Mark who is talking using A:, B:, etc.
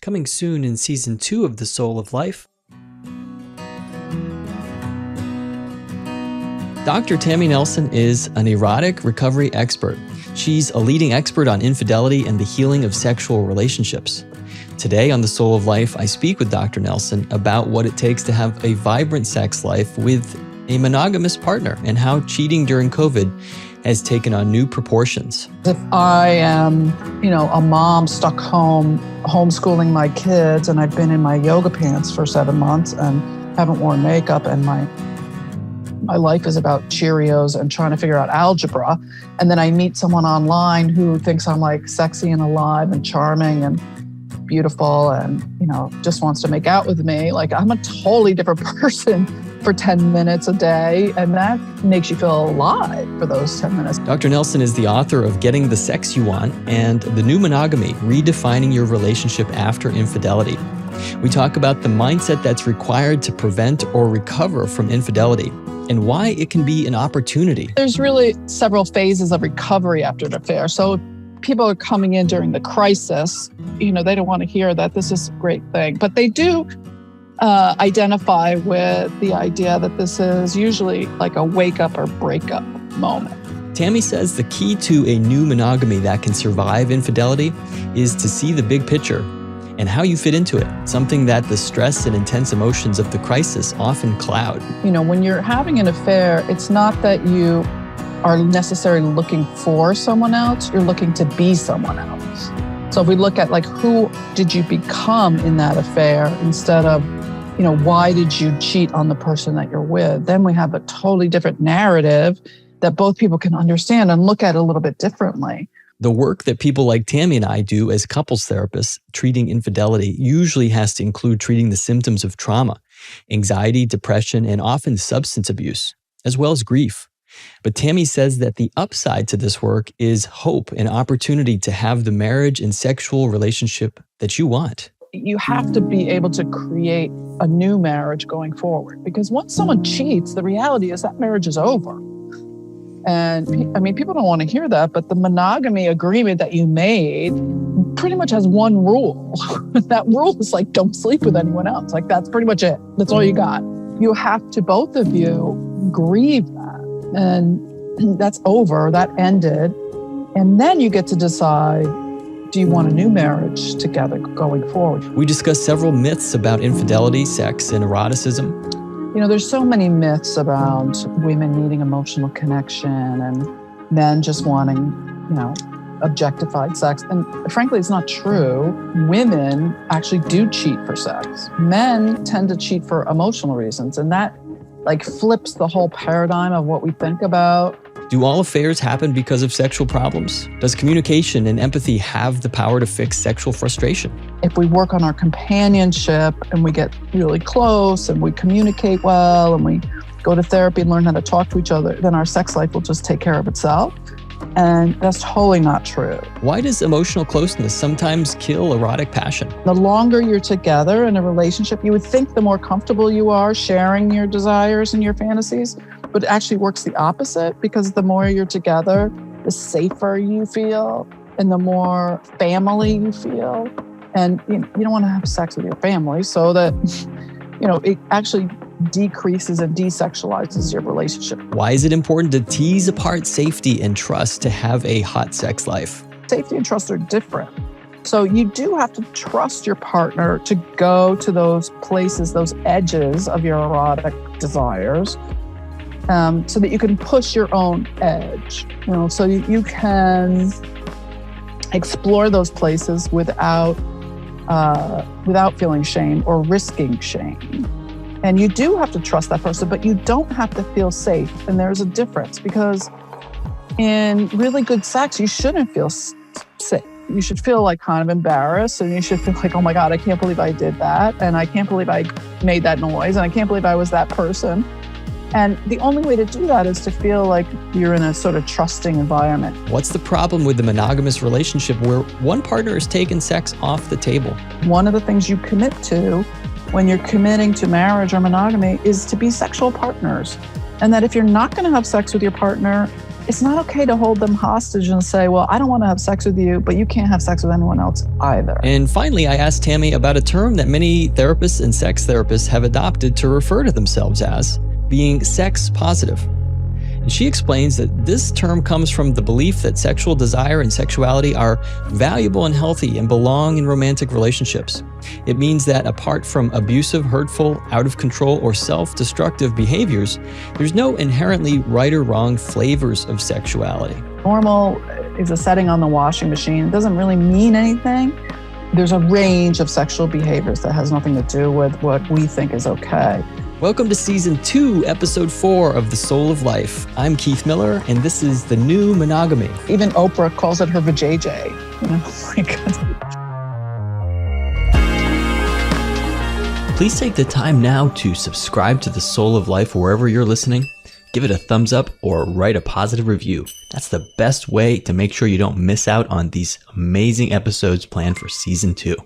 A: coming soon in Season 2 of The Soul of Life. Dr. Tammy Nelson is an erotic recovery expert. She's a leading expert on infidelity and the healing of sexual relationships. Today on The Soul of Life, I speak with Dr. Nelson about what it takes to have a vibrant sex life with a monogamous partner and how cheating during COVID has taken on new proportions.
B: If I am, a mom stuck home homeschooling my kids and I've been in my yoga pants for 7 months and haven't worn makeup and my life is about Cheerios and trying to figure out algebra, and then I meet someone online who thinks I'm like sexy and alive and charming and beautiful and, just wants to make out with me, like I'm a totally different person for 10 minutes a day, and that makes you feel alive for those 10 minutes.
A: Dr. Nelson is the author of Getting the Sex You Want and The New Monogamy, Redefining Your Relationship After Infidelity. We talk about the mindset that's required to prevent or recover from infidelity and why it can be an opportunity.
B: There's really several phases of recovery after an affair. So people are coming in during the crisis, they don't want to hear that this is a great thing, but they do identify with the idea that this is usually like a wake up or breakup moment.
A: Tammy says the key to a new monogamy that can survive infidelity is to see the big picture and how you fit into it, something that the stress and intense emotions of the crisis often cloud.
B: When you're having an affair, it's not that you are necessarily looking for someone else, you're looking to be someone else. So if we look at who did you become in that affair instead of, why did you cheat on the person that you're with? Then we have a totally different narrative that both people can understand and look at a little bit differently.
A: The work that people like Tammy and I do as couples therapists treating infidelity usually has to include treating the symptoms of trauma, anxiety, depression, and often substance abuse, as well as grief. But Tammy says that the upside to this work is hope and opportunity to have the marriage and sexual relationship that you want.
B: You have to be able to create a new marriage going forward, because once someone cheats, the reality is that marriage is over. And people don't want to hear that, but the monogamy agreement that you made pretty much has one rule. That rule is don't sleep with anyone else. That's pretty much it. That's all you got. You have to, both of you, grieve that. And that's over, that ended. And then you get to decide, do you want a new marriage together going forward?
A: We discussed several myths about infidelity, sex, and eroticism.
B: There's so many myths about women needing emotional connection and men just wanting, objectified sex. And frankly, it's not true. Women actually do cheat for sex. Men tend to cheat for emotional reasons. And that flips the whole paradigm of what we think about.
A: Do all affairs happen because of sexual problems? Does communication and empathy have the power to fix sexual frustration?
B: If we work on our companionship and we get really close and we communicate well and we go to therapy and learn how to talk to each other, then our sex life will just take care of itself. And that's totally not true.
A: Why does emotional closeness sometimes kill erotic passion?
B: The longer you're together in a relationship, you would think the more comfortable you are sharing your desires and your fantasies, but it actually works the opposite, because the more you're together, the safer you feel and the more family you feel. And you don't want to have sex with your family, so that, it actually decreases and desexualizes your relationship.
A: Why is it important to tease apart safety and trust to have a hot sex life?
B: Safety and trust are different. So you do have to trust your partner to go to those places, those edges of your erotic desires, so that you can push your own edge, so you can explore those places without feeling shame or risking shame. And you do have to trust that person, but you don't have to feel safe. And there's a difference, because in really good sex, you shouldn't feel safe. You should feel kind of embarrassed, and you should feel oh my God, I can't believe I did that. And I can't believe I made that noise. And I can't believe I was that person. And the only way to do that is to feel like you're in a sort of trusting environment.
A: What's the problem with the monogamous relationship where one partner is taking sex off the table?
B: One of the things you commit to when you're committing to marriage or monogamy is to be sexual partners. And that if you're not going to have sex with your partner, it's not okay to hold them hostage and say, well, I don't want to have sex with you, but you can't have sex with anyone else either.
A: And finally, I asked Tammy about a term that many therapists and sex therapists have adopted to refer to themselves as being sex positive. And she explains that this term comes from the belief that sexual desire and sexuality are valuable and healthy and belong in romantic relationships. It means that apart from abusive, hurtful, out of control, or self-destructive behaviors, there's no inherently right or wrong flavors of sexuality.
B: Normal is a setting on the washing machine. It doesn't really mean anything. There's a range of sexual behaviors that has nothing to do with what we think is okay.
A: Welcome to Season 2, Episode 4 of The Soul of Life. I'm Keith Miller, and this is the new Monogamy.
B: Even Oprah calls it her vajayjay.
A: Please take the time now to subscribe to The Soul of Life wherever you're listening. Give it a thumbs up or write a positive review. That's the best way to make sure you don't miss out on these amazing episodes planned for Season 2.